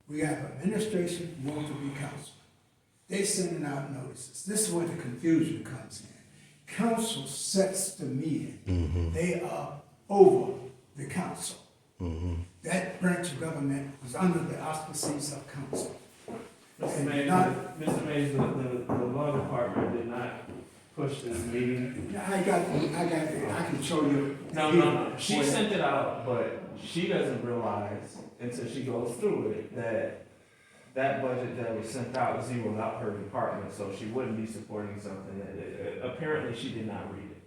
We have administration who want to be council. They sending out notices. This is where the confusion comes in. Council sets the meeting. They are over the council. That branch of government was under the auspices of council. Mr. And Mays, not- Mr. Mays, the law department did not push this meeting. I can show you. No. She sent it out, but she doesn't realize until she goes through it that budget that was sent out zeroed out her department, so she wouldn't be supporting something that, apparently she did not read it.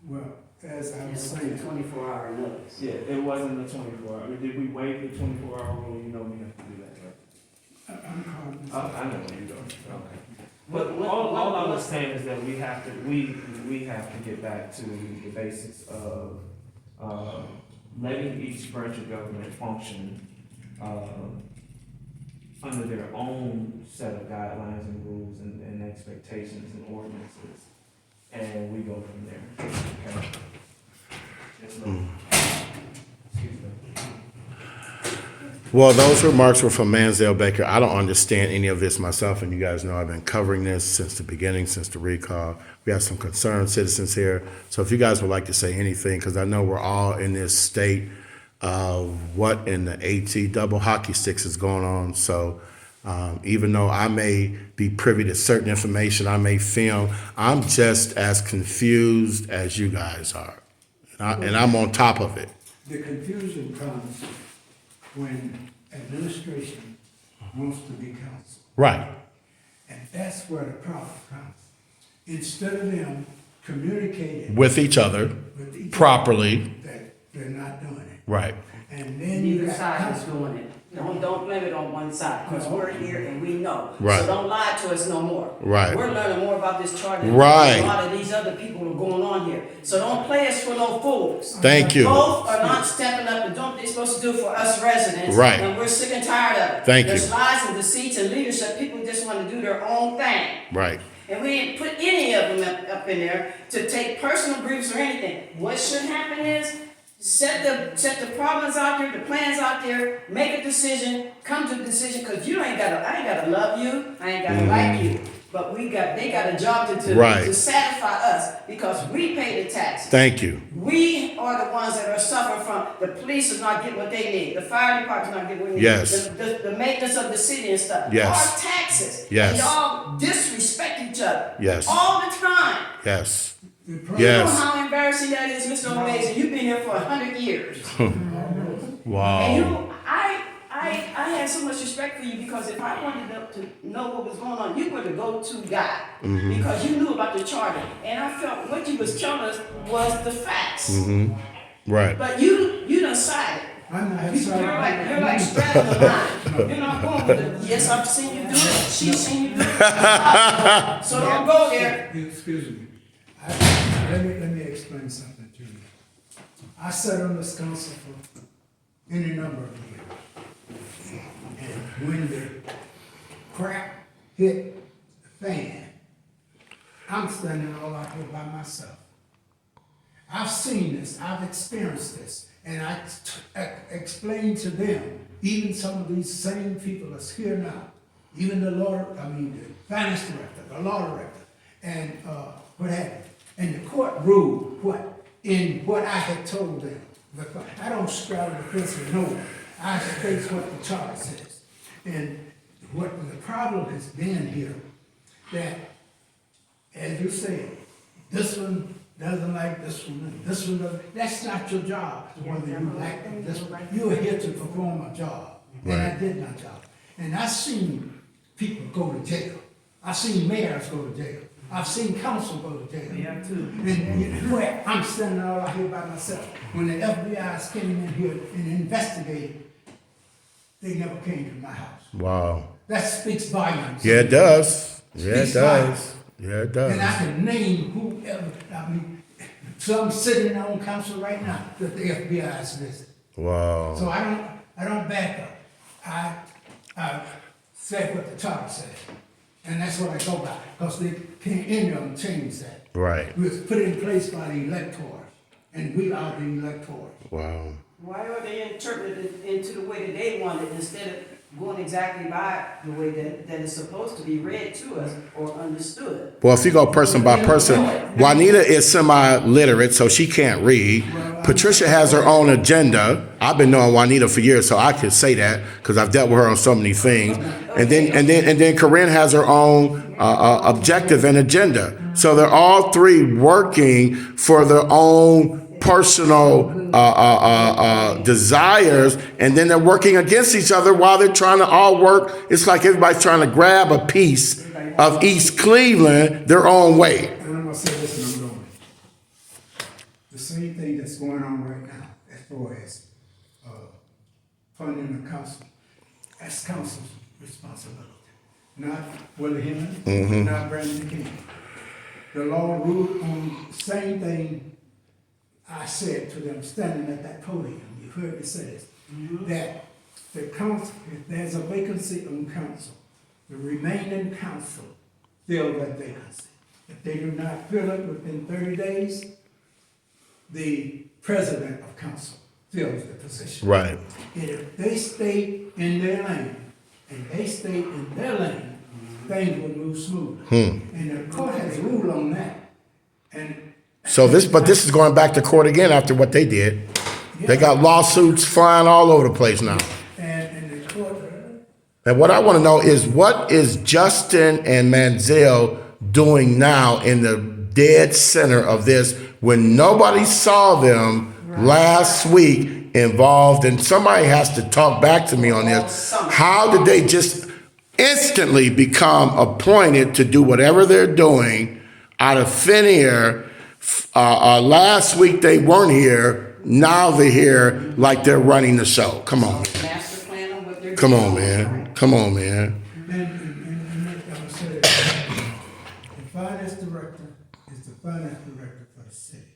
Well, as I was It's like saying, 24-hour notice. Yeah, it wasn't the 24 hour. Did we waive the 24-hour rule? You know we have to do that, right? I'm calling. I know where you're going. Okay. But all I was saying is that we have to get back to the basics of letting each branch of government function under their own set of guidelines and rules and expectations and ordinances, and we go from there. Okay. Yes, ma'am. Excuse me. Well, those remarks were from Mansdale Baker. I don't understand any of this myself, and you guys know I've been covering this since the beginning, since the recall. We have some concerned citizens here. So if you guys would like to say anything, because I know we're all in this state of what in the AT double hockey sticks is going on. So even though I may be privy to certain information, I may film, I'm just as confused as you guys are. And I'm on top of it. The confusion comes when administration wants to be council. Right. And that's where the problem comes. Instead of them communicating With each other with each properly. other, that they're not doing it. Right. And then you Neither got side is council. doing it. Don't blame it on one side, because we're here and we know. Right. So don't lie to us no more. Right. We're learning more about this charter than Right. a lot of these other people are going on here. So don't play us for no fools. Thank you. Both are not stepping up and doing what they're supposed to do for us residents. Right. And we're sick and tired of it. Thank you. There's lies and deceits and leadership. People just want to do their own thing. Right. And we didn't put any of them up in there to take personal griefs or anything. What should happen is set the problems out there, the plans out there, make a decision, come to a decision, because I ain't gotta love you, I ain't gotta like you. But they got a job Right. to satisfy us, because we pay the taxes. Thank you. We are the ones that are suffering from, the police is not getting what they need, the fire department's not getting what they need. Yes. The maintenance of the city and stuff. Yes. Our taxes. Yes. And y'all disrespect each other. Yes. All the time. Yes. The problem- Yes. You know how embarrassing that is, Mr. Amazing. You've been here for 100 years. And Wow. I had so much respect for you, because if I wanted to know what was going on, you were the go-to guy. Because you knew about the charter. And I felt what you was telling us was the facts. Right. But you done sided. I'm not You're like straddling the line. You're not going with it. Yes, I've seen you do it. She's seen you do it. So don't go there. Excuse me. Let me explain something to you. I sat on this council for any number of years. And when the crap hit the fan, I'm standing all out here by myself. I've seen this, I've experienced this, and I explained to them, even some of these same people that's here now, even the finance director, the law director, and what have you. And the court ruled what I had told them. I don't straddle the fence with no one. I face what the charter says. And what the problem has been here, that, as you said, this one doesn't like this one, and this one doesn't. That's not your job, whether you like this one. You are here to perform a job. And I did my job. And I've seen people go to jail. I've seen mayors go to jail. I've seen council go to jail. Yeah, too. And where I'm standing all out here by myself. When the FBI came in here and investigated, they never came to my house. Wow. That speaks volumes. Yeah, it does. Yeah, it Speaks does. volumes. Yeah, it And I does. can name whoever, some sitting on council right now that the FBI has visited. Wow. So I don't back up. I said what the charter says. And that's what I go by, because they can't, any of them change that. Right. It was put in place by the electors, and we are the electors. Wow. Why are they interpreted into the way that they want it instead of going exactly by the way that it's supposed to be read to us or understood. Well, if you go person by person, Juanita is semi-literate, so she can't read. Patricia has her own agenda. I've been knowing Juanita for years, so I can say that because I've dealt with her on so many things. And then Corinne has her own objective and agenda. So they're all three working for their own personal desires, and then they're working against each other while they're trying to all work. It's like everybody's trying to grab a piece of East Cleveland their own way. And I'm gonna say this and I'm going. The same thing that's going on right now as far as, funding the council. That's council's responsibility, not Willie Henry, not Brandon King. The law ruled on the same thing I said to them standing at that podium. You heard me say this, that the council, if there's a vacancy on council, the remaining council fill that vacancy. If they do not fill it within 30 days, the president of council fills the position. Right. And if they stay in their lane, and they stay in their lane, things will move smoothly. And the court has ruled on that. And So this is going back to court again after what they did. They got lawsuits flying all over the place now. and the court, And what I want to know is, what is Justin and Manziel doing now in the dead center of this when nobody saw them last week involved? And somebody has to talk back to me on this. How did they just instantly become appointed to do whatever they're doing out of thin air? Last week they weren't here. Now they're here like they're running the show. Come on. Master plan on what they're Come doing. on, man. Come on, man. and I'm gonna say this. The finance director is the finance director for the city.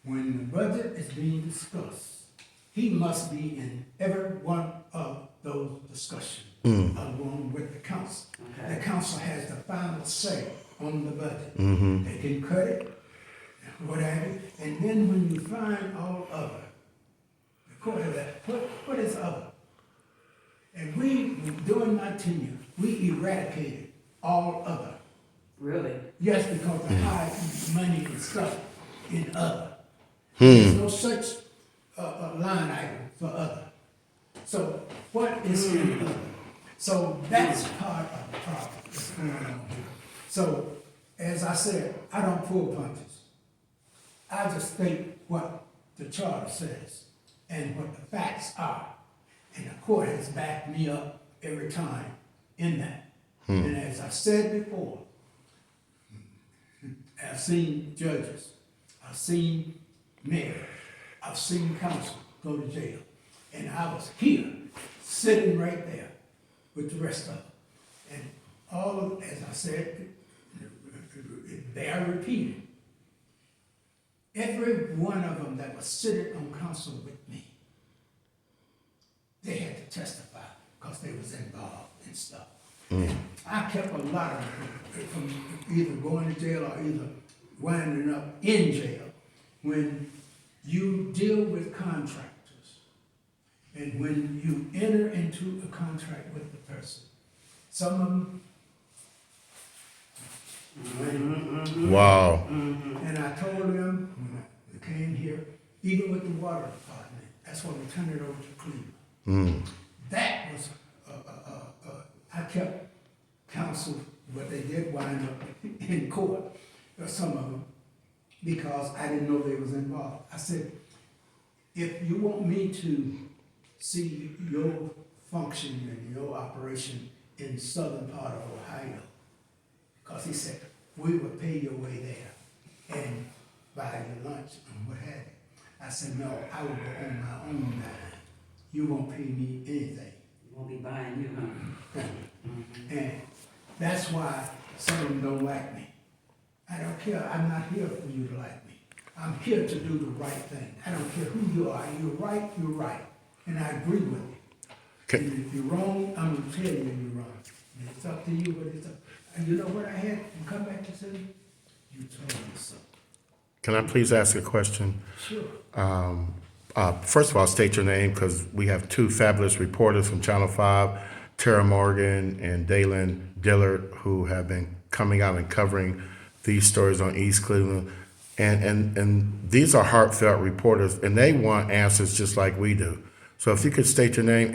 When the budget is being discussed, he must be in every one of those discussions along with the council. Okay. The council has the final say on the budget. They can cut it, what have you, and then when you find all other, the court has that, what is other? And we, during my tenure, we eradicated all other. Really? Yes, because of high money and stuff in other. There's no such line item for other. So what is in other? So that's part of the problem that's going on here. So, as I said, I don't pull punches. I just state what the charter says and what the facts are. And the court has backed me up every time in that. And as I said before, I've seen judges, I've seen mayors, I've seen council go to jail. And I was here, sitting right there with the rest of them. And all of, as I said, they are repeated. Every one of them that was sitting on council with me, they had to testify because they was involved in stuff. I kept a lot of them from either going to jail or either winding up in jail. When you deal with contractors and when you enter into a contract with the person, some of them, Wow. and I told them when I came here, even with the water department, that's why we turned it over to Cleveland. That was, I kept counsel, but they did wind up in court, some of them, because I didn't know they was involved. I said, if you want me to see your function and your operation in southern part of Ohio, because he said, we will pay your way there and buy your lunch and what have you. I said, no, I will go on my own dime. You won't pay me anything. Won't be buying you, huh? And that's why some of them don't like me. I don't care, I'm not here for you to like me. I'm here to do the right thing. I don't care who you are, you're right, and I agree with you. Okay. And if you're wrong, I'm gonna tell you you're wrong. And it's up to you, but it's up, and you know what I had to come back to city? You told me so. Can I please ask a question? Sure. First of all, state your name because we have two fabulous reporters from Channel 5, Tara Morgan and Dalen Dillard, who have been coming out and covering these stories on East Cleveland. And these are heartfelt reporters, and they want answers just like we do. So if you could state your name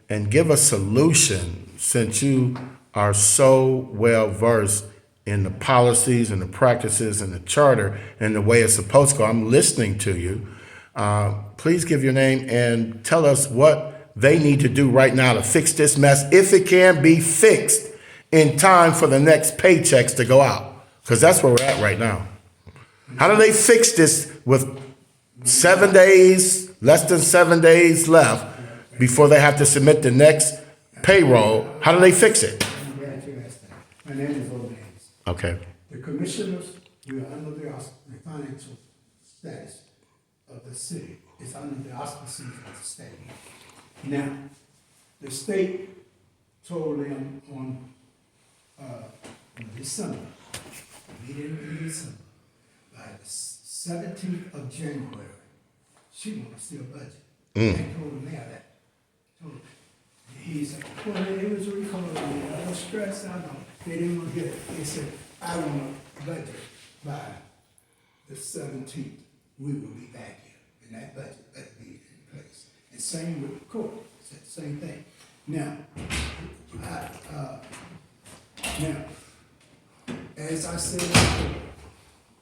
and give a solution, since you are so well versed in the policies and the practices and the charter and the way it's supposed to go. I'm listening to you. Please give your name and tell us what they need to do right now to fix this mess, if it can be fixed in time for the next paychecks to go out. Because that's where we're at right now. How do they fix this with 7 days, less than 7 days left before they have to submit the next payroll? How do they fix it? I'm glad you asked that. My name is Old Davis. Okay. The commissioners, we are under the financial status of the city. It's under the auspices of the state. Now, the state told them on December, meeting in December, by the 17th of January, she wants to see a budget. They told the mayor that. Told him. He said, well, it was recalled, I was stressed, I know. They didn't want to hear it. They said, I want a budget by the 17th. We will be back here, and that budget better be in place. And same with the court, said the same thing. Now, as I said before,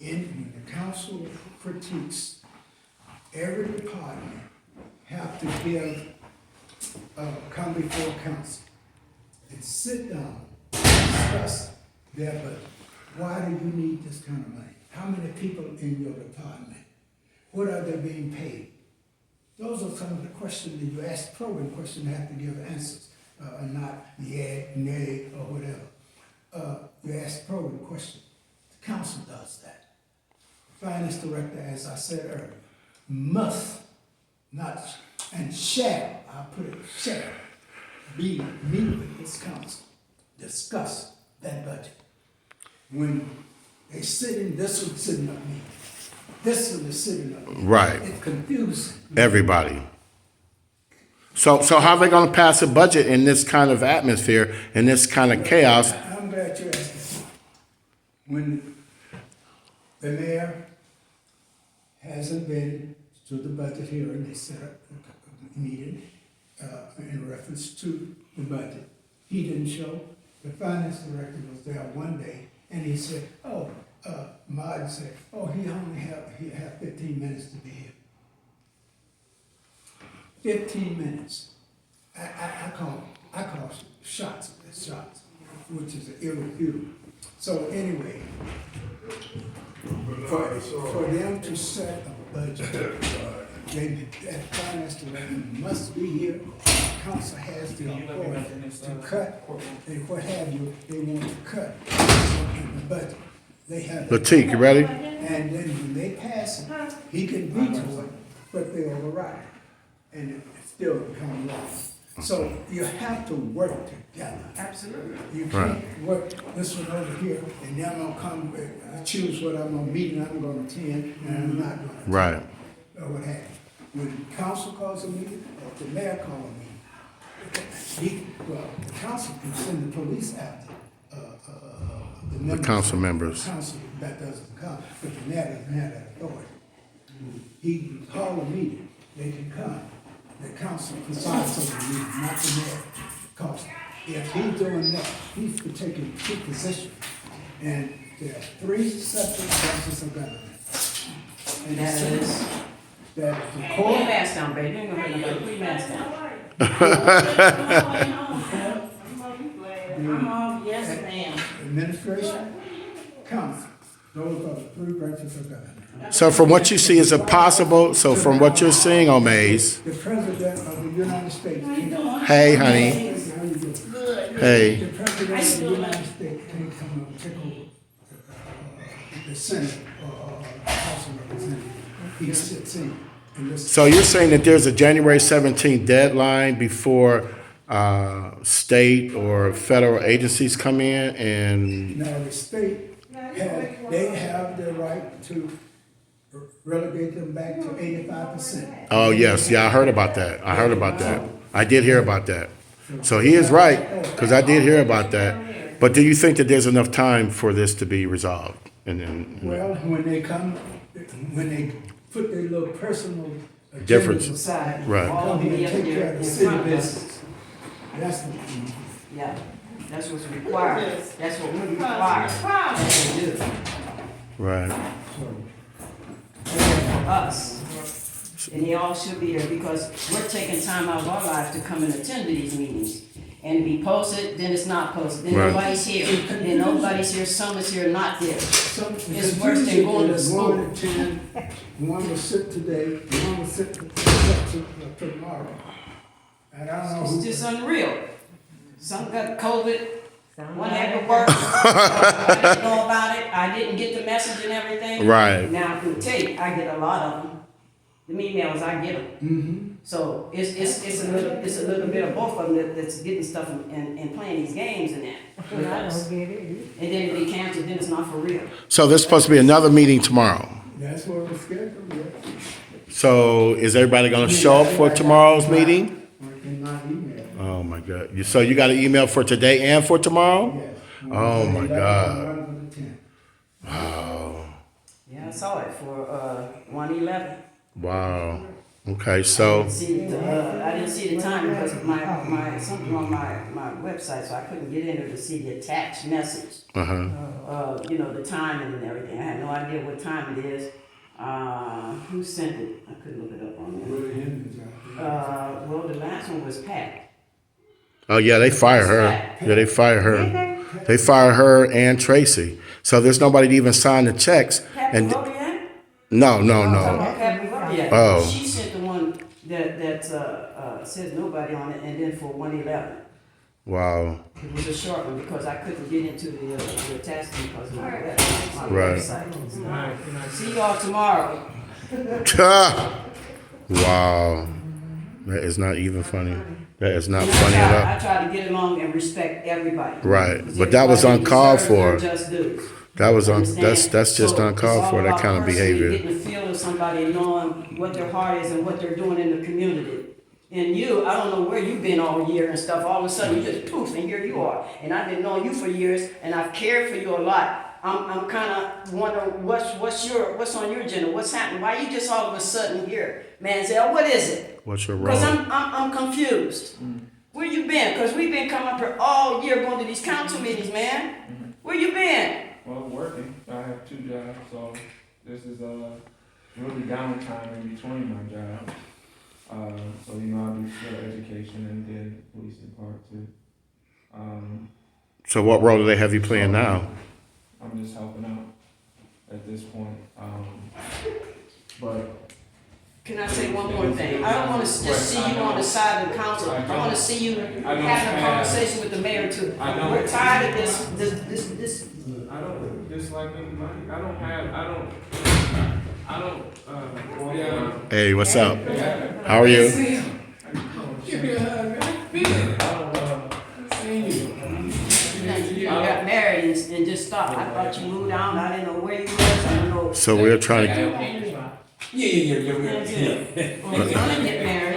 when the council critiques, every department have to come before council and sit down and discuss their budget. Why do you need this kind of money? How many people in your department? What are they being paid? Those are some of the questions that you ask, probing questions, have to give answers, not yeah, nay, or whatever. You ask probing questions. The council does that. The finance director, as I said earlier, must not, and shall, I'll put it, shall meet with this council, discuss that budget. When they sitting, this one sitting up me, this one is sitting up me. Right. It's confusing. Everybody. So how are they going to pass a budget in this kind of atmosphere, in this kind of chaos? I'm glad you asked that. When the mayor hasn't been to the budget hearing, they set up a meeting in reference to the budget. He didn't show. The finance director was there one day, and he said, Martin said, he only have 15 minutes to be here. 15 minutes. I call shots, which is irrefutable. So anyway, for them to set a budget, that finance director must be here. Council has the authority to cut, and what have you, they want to cut in the budget. They have. Latique, you ready? And then when they pass it, he can veto it, but they override it. And it still becomes law. So you have to work together. Absolutely. You can't work this one over here, and then I'm gonna come with, choose what I'm gonna meet and I'm gonna attend, and I'm not gonna attend. Right. Or what have you. When council calls a meeting, or the mayor calls a meeting, the council can send the police after, the members. council members. The council that doesn't come, but the mayor doesn't have that authority. He can call a meeting, they can come. The council presides over the meeting, not the mayor. Because if he's doing that, he's taking two positions. And there are three separate branches of government. And That it is. says that the Put your court, mask down, baby. You ain't gonna hurt nobody. Put your mask down. I'm off, yes, ma'am. administration, council, those are the three branches of government. So from what you see, is it possible, so from what you're seeing, Omaze, The president of the United States. hey, honey, How you doing? hey, The president of the United States can't come and take over the Senate or House of Representatives. He sits in and listens. so you're saying that there's a January 17th deadline before state or federal agencies come in and, Now, the state, they have the right to relegate them back to 85%. Oh, yes, yeah, I heard about that. I heard about that. I did hear about that. So he is right, because I did hear about that. But do you think that there's enough time for this to be resolved? Well, when they come, when they put their little personal agendas Difference. aside, Right. come here and take care of the city business. That's the, Yeah, that's what's required, that's what we require, that they do. Right. For us. And they all should be there because we're taking time out of our lives to come and attend to these meetings. And be posted, then it's not posted, then Right. nobody's here, then nobody's here, some is here, not there. it's worse than going to school. One to 10, one will sit today, one will sit tomorrow. And I don't know It's who. just unreal. Some got COVID, one had to work, I didn't know about it, I didn't get the message and everything. Right. Now, I can tell you, I get a lot of them, the emails, I get them. Mm-hmm. So it's a little bit of both of them that's getting stuff and playing these games and that with us. And then it be canceled, then it's not for real. So there's supposed to be another meeting tomorrow. That's what we're scheduled, yeah. So is everybody gonna show up for tomorrow's meeting? In my email, Oh, my God. So you got an email for today and for tomorrow? yes. Oh, my God. One to 10. Wow. Yeah, I saw it for 111. Wow. Okay, so, I didn't see the time because of my something on my website, so I couldn't get in there to see the attached message. uh-huh. The timing and everything. I had no idea what time it is. Who sent it? I couldn't look it up on there. Well, the last one was Pat. Oh, yeah, they fired her. Yeah, they fired her. They fired her and Tracy. So there's nobody to even sign the checks. Pat And Bavodian? no. Pat Bavodian. Oh. She sent the one that says nobody on it, and then for 111. Wow. It was a short one because I couldn't get into the attachment because of my Right. website. See you all tomorrow. Wow. That is not even funny. That is not funny at all. I try to get along and respect everybody. Right, Because but that was everybody uncalled deserves their for. just dues. That was Understand? that's just So uncalled it's for, all that about kind of personally behavior. Getting the feel of somebody, knowing what their heart is and what they're doing in the community. And you, I don't know where you've been all year and stuff. All of a sudden, you just poof, and here you are. And I've been knowing you for years, and I've cared for you a lot. I'm kind of wondering what's on your agenda, what's happening? Why you just all of a sudden here, Manziel? What is it? What's your Because role? I'm confused. Where you been? Because we've been coming up here all year going to these council meetings, man. Where you been? Well, working. I have 2 jobs, so this is really downtime in between my jobs. So I do still education and then police department too. So what role do they have you playing now? I'm just helping out at this point. But Can I say one more thing? I don't want to just see you on the side of the council. I want to see you having a conversation with the mayor too. I know. We're tired of this. I don't dislike anybody. Yeah. Hey, what's up? How are you? You got married and just stopped. I thought you moved out. I didn't know where you was. I don't know. So we're trying to, You're gonna get married.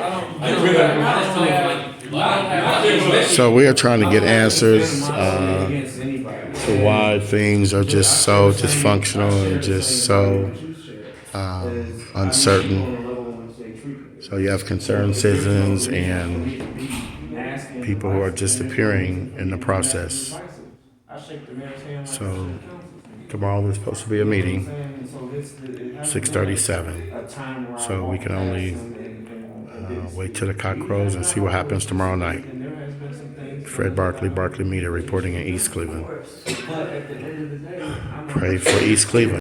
so we are trying to get answers, Against anybody. to why things are just so dysfunctional and just so, uncertain. So you have concerned citizens and people who are just appearing in the process. So tomorrow there's supposed to be a meeting, 6:37. So we can only wait till the cock crows and see what happens tomorrow night. Fred Barkley Media reporting in East Cleveland. Pray for East Cleveland.